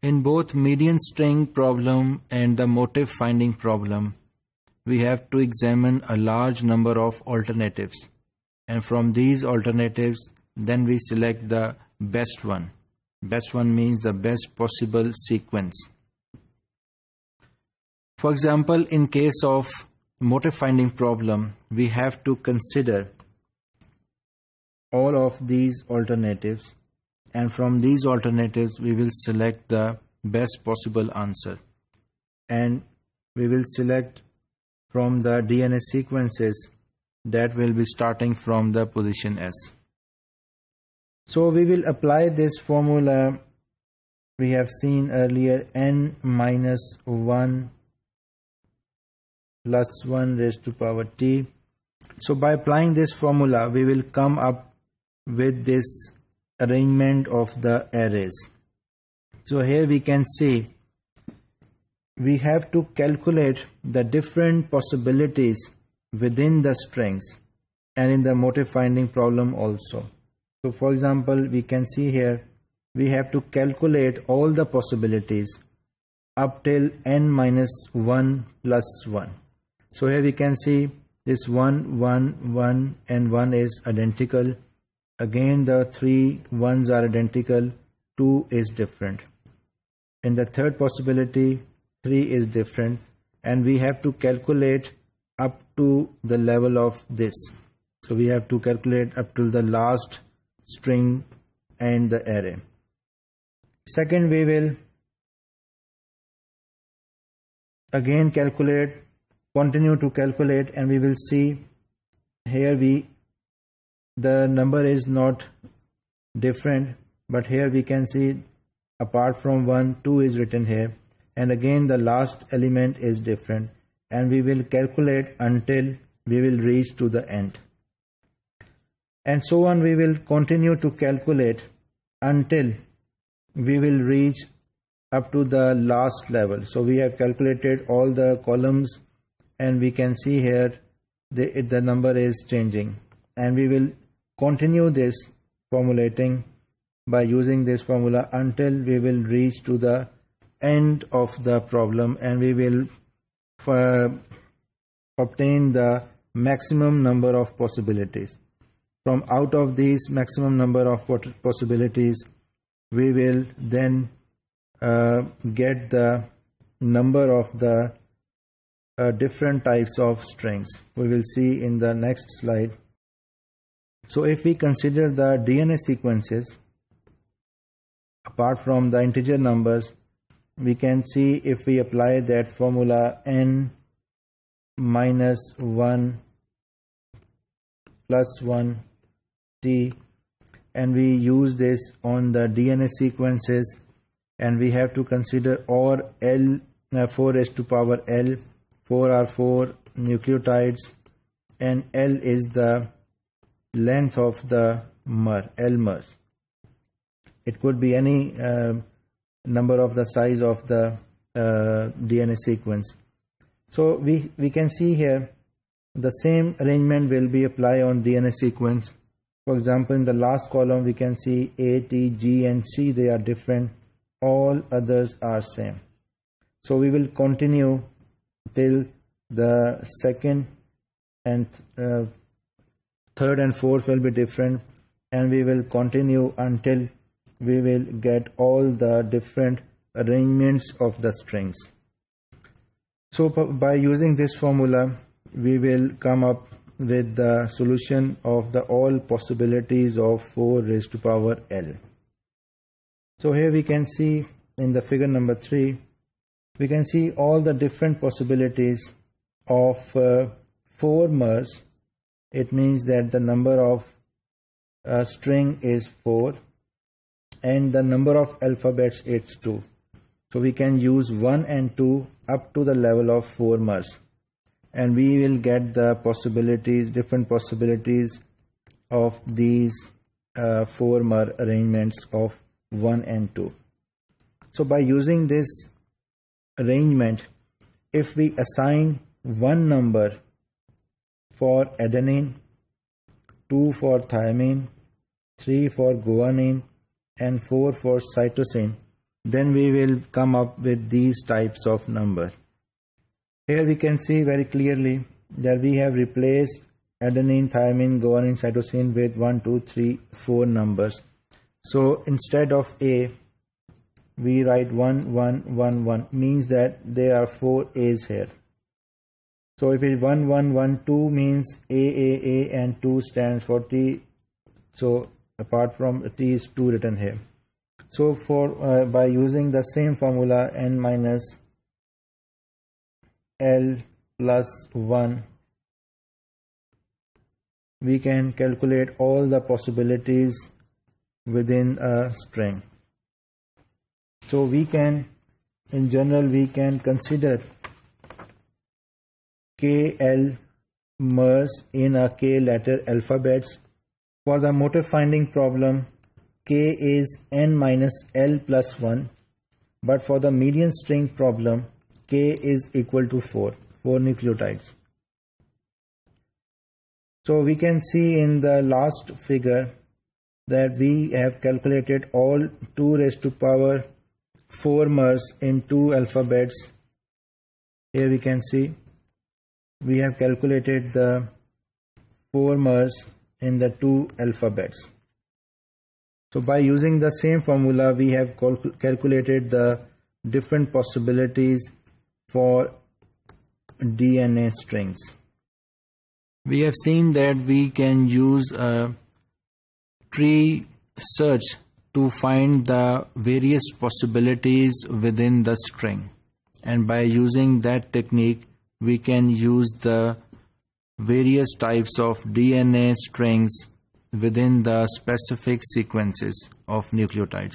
In both median string problem and the motif finding problem, we have to examine a large number of alternatives, and from these alternatives then we select the best one. Best one means the best possible sequence. For example, in case of motif finding problem, we have to consider all of these alternatives, and from these alternatives we will select the best possible answer, and we will select from the DNA sequences that will be starting from the position S. So we will apply this formula we have seen earlier, n minus 1 plus 1 raised to power t. So by applying this formula, we will come up with this arrangement of the arrays. So here we can see we have to calculate the different possibilities within the strings and in the motif finding problem also. So for example, we can see here we have to calculate all the possibilities up till n minus 1 plus 1. So here we can see this 1, 1, 1 and 1 is identical. Again the 3 ones are identical, 2 is different. In the third possibility, 3 is different, and we have to calculate up to the level of this. So we have to calculate up to the last string and the array. Second, we will again continue to calculate, and we will see here the number is not different, but here we can see apart from 1, 2 is written here, and again the last element is different, and we will calculate until we will reach to the end. And so on, we will continue to calculate until we will reach up to the last level. So we have calculated all the columns, and we can see here the number is changing, and we will continue this formulating by using this formula until we will reach to the end of the problem, and we will obtain the maximum number of possibilities. From out of these maximum number of possibilities, we will then get the number of the different types of strings. We will see in the next slide. So if we consider the DNA sequences, apart from the integer numbers, we can see if we apply that formula n minus 1 plus 1 t, and we use this on the DNA sequences, and we have to consider or L 4 raised to power L. 4 are 4 nucleotides, and L is the length of the mer, L mers. It could be any number of the size of the DNA sequence. So we can see here the same arrangement will be applied on DNA sequence. For example, in the last column we can see A, T, G and C, they are different. All others are same. So we will continue till the second and third and fourth will be different, and we will continue until we will get all the different arrangements of the strings. So by using this formula, we will come up with the solution of the all possibilities of 4 raised to power L. So here we can see in the figure number 3, we can see all the different possibilities of 4 mers. It means that the number of string is 4, and the number of alphabets is 2. So we can use 1 and 2 up to the level of 4 mers, and we will get the possibilities, different possibilities of these 4 mer arrangements of 1 and 2. So by using this arrangement, if we assign 1 number for adenine, 2 for thymine, 3 for guanine, and 4 for cytosine, then we will come up with these types of number. Here we can see very clearly that we have replaced adenine, thymine, guanine, cytosine with 1, 2, 3, 4 numbers. So instead of A, we write 1, 1, 1, 1, means that there are 4 A's here. So if it is 1, 1, 1, 2 means A, and 2 stands for T. So apart from T is 2 written here. So for by using the same formula n minus L plus 1, we can calculate all the possibilities within a string. So we can, in general, we can consider KL mers in a K letter alphabets. For the motive finding problem, K is n minus L plus 1, but for the median string problem, K is equal to 4 nucleotides. So we can see in the last figure that we have calculated all 2 raised to power 4 mers in 2 alphabets. Here we can see we have calculated the 4 mers in the 2 alphabets. So by using the same formula, we have calculated the different possibilities for DNA strings. We have seen that we can use a tree search to find the various possibilities within the string, and by using that technique we can use the various types of DNA strings within the specific sequences of nucleotides.